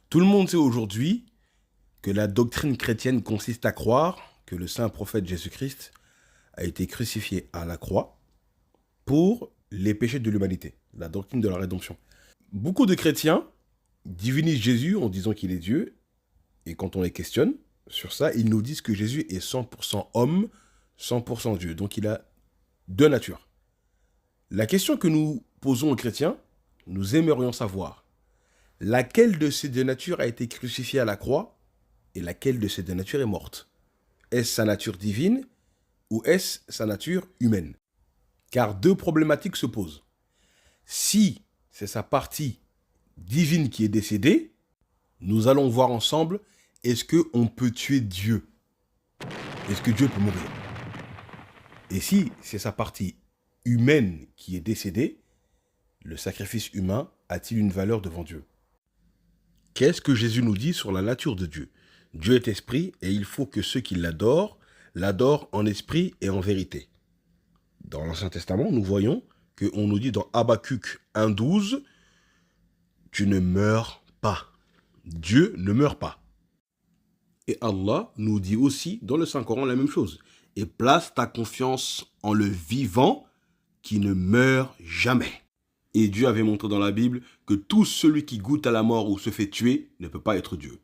Tout le monde sait aujourd'hui que la doctrine chrétienne consiste à croire que le saint prophète Jésus-Christ a été crucifié à la croix pour les péchés de l'humanité, la doctrine de la rédemption. Beaucoup de chrétiens divinisent Jésus en disant qu'il est Dieu, et quand on les questionne sur ça, ils nous disent que Jésus est 100% homme, 100% Dieu, donc il a deux natures. La question que nous posons aux chrétiens, nous aimerions savoir laquelle de ces deux natures a été crucifiée à la croix et laquelle de ces deux natures est morte. Est-ce sa nature divine ou est-ce sa nature humaine? Car deux problématiques se posent. Si c'est sa partie divine qui est décédée, nous allons voir ensemble, est-ce qu'on peut tuer Dieu? Est-ce que Dieu peut mourir? Et si c'est sa partie humaine qui est décédée, le sacrifice humain a-t-il une valeur devant Dieu? Qu'est-ce que Jésus nous dit sur la nature de Dieu? Dieu est esprit et il faut que ceux qui l'adorent en esprit et en vérité. Dans l'Ancien Testament, nous voyons qu'on nous dit dans Habakkuk 1,12, « Tu ne meurs pas. » Dieu ne meurt pas. Et Allah nous dit aussi dans le Saint-Coran la même chose. « Et place ta confiance en le vivant qui ne meurt jamais. » Et Dieu avait montré dans la Bible que tout celui qui goûte à la mort ou se fait tuer ne peut pas être Dieu.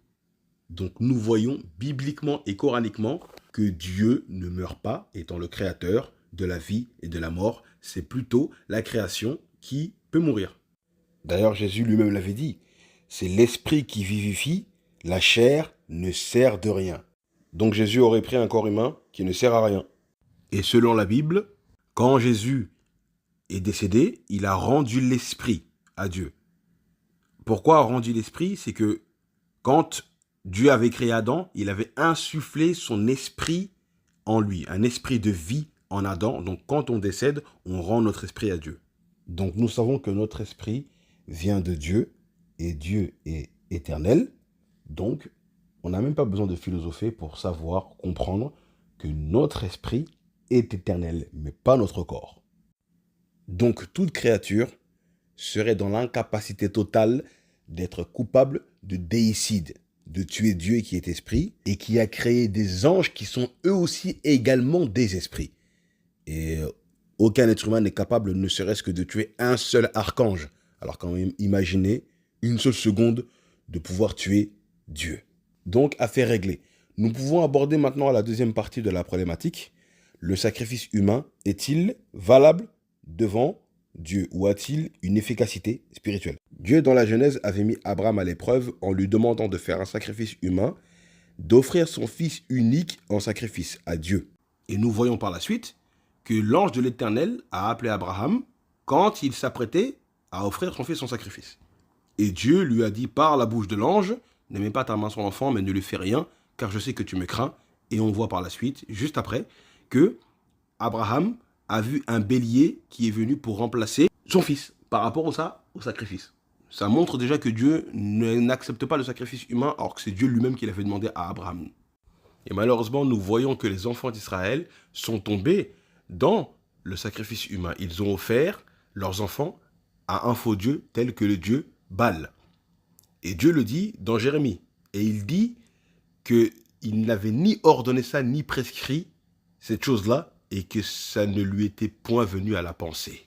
Donc nous voyons bibliquement et coraniquement que Dieu ne meurt pas, étant le créateur de la vie et de la mort. C'est plutôt la création qui peut mourir. D'ailleurs, Jésus lui-même l'avait dit, c'est l'esprit qui vivifie, la chair ne sert de rien. Donc Jésus aurait pris un corps humain qui ne sert à rien. Et selon la Bible, quand Jésus est décédé, il a rendu l'esprit à Dieu. Pourquoi a rendu l'esprit? C'est que quand Dieu avait créé Adam, il avait insufflé son esprit en lui, un esprit de vie en Adam. Donc quand on décède, on rend notre esprit à Dieu. Donc nous savons que notre esprit vient de Dieu et Dieu est éternel. Donc on n'a même pas besoin de philosopher pour savoir, comprendre que notre esprit est éternel, mais pas notre corps. Donc toute créature serait dans l'incapacité totale d'être coupable de déicide, de tuer Dieu qui est esprit et qui a créé des anges qui sont eux aussi également des esprits. Et aucun être humain n'est capable ne serait-ce que de tuer un seul archange. Alors quand même, imaginez une seule seconde de pouvoir tuer Dieu. Donc, affaire réglée. Nous pouvons aborder maintenant la deuxième partie de la problématique. Le sacrifice humain est-il valable devant Dieu ou a-t-il une efficacité spirituelle? Dieu, dans la Genèse, avait mis Abraham à l'épreuve en lui demandant de faire un sacrifice humain, d'offrir son fils unique en sacrifice à Dieu. Et nous voyons par la suite que l'ange de l'Éternel a appelé Abraham quand il s'apprêtait à offrir son fils en sacrifice. Et Dieu lui a dit par la bouche de l'ange, « Ne mets pas ta main sur l'enfant, mais ne lui fais rien, car je sais que tu me crains. » Et on voit par la suite, juste après, que Abraham a vu un bélier qui est venu pour remplacer son fils par rapport au sacrifice. Ça montre déjà que Dieu n'accepte pas le sacrifice humain, alors que c'est Dieu lui-même qui l'avait demandé à Abraham. Et malheureusement, nous voyons que les enfants d'Israël sont tombés dans le sacrifice humain. Ils ont offert leurs enfants à un faux dieu tel que le dieu Baal. Et Dieu le dit dans Jérémie. Et il dit qu'il n'avait ni ordonné ça, ni prescrit cette chose-là, et que ça ne lui était point venu à la pensée.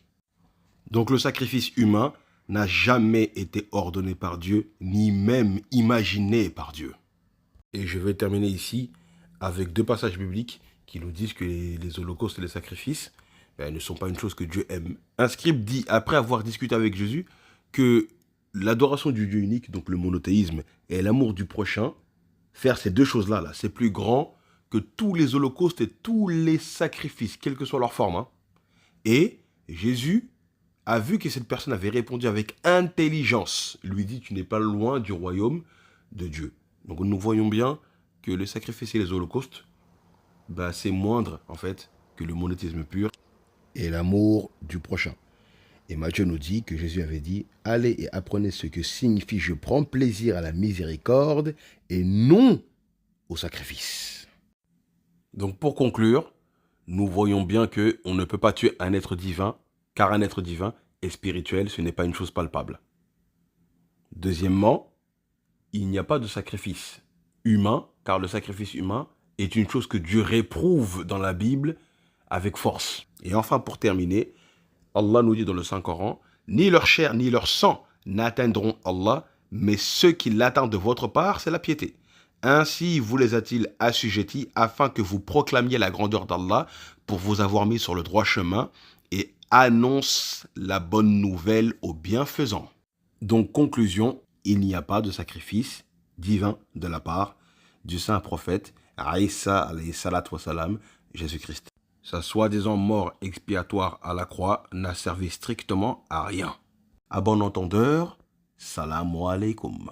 Donc le sacrifice humain n'a jamais été ordonné par Dieu, ni même imaginé par Dieu. Et je vais terminer ici avec deux passages bibliques qui nous disent que les holocaustes et les sacrifices ne sont pas une chose que Dieu aime. Un scribe dit, après avoir discuté avec Jésus, que l'adoration du Dieu unique, donc le monothéisme, et l'amour du prochain, faire ces deux choses-là, c'est plus grand que tous les holocaustes et tous les sacrifices, quelle que soit leur forme. Et Jésus a vu que cette personne avait répondu avec intelligence. Il lui dit, tu n'es pas loin du royaume de Dieu. Donc nous voyons bien que les sacrifices et les holocaustes, c'est moindre en fait que le monothéisme pur et l'amour du prochain. Et Matthieu nous dit que Jésus avait dit, allez et apprenez ce que signifie je prends plaisir à la miséricorde et non au sacrifice. Donc pour conclure, nous voyons bien qu'on ne peut pas tuer un être divin, car un être divin est spirituel, ce n'est pas une chose palpable. Deuxièmement, il n'y a pas de sacrifice humain, car le sacrifice humain est une chose que Dieu réprouve dans la Bible avec force. Et enfin, pour terminer, Allah nous dit dans le Saint-Coran, « Ni leur chair ni leur sang n'atteindront Allah, mais ce qui l'atteint de votre part, c'est la piété. Ainsi vous les a-t-il assujettis afin que vous proclamiez la grandeur d'Allah pour vous avoir mis sur le droit chemin et annonce la bonne nouvelle aux bienfaisants. » Donc, conclusion, il n'y a pas de sacrifice divin de la part du saint prophète Aïssa alayhi salatu wa salam, Jésus-Christ. Sa soi-disant mort expiatoire à la croix n'a servi strictement à rien. À bon entendeur, salam alaikum.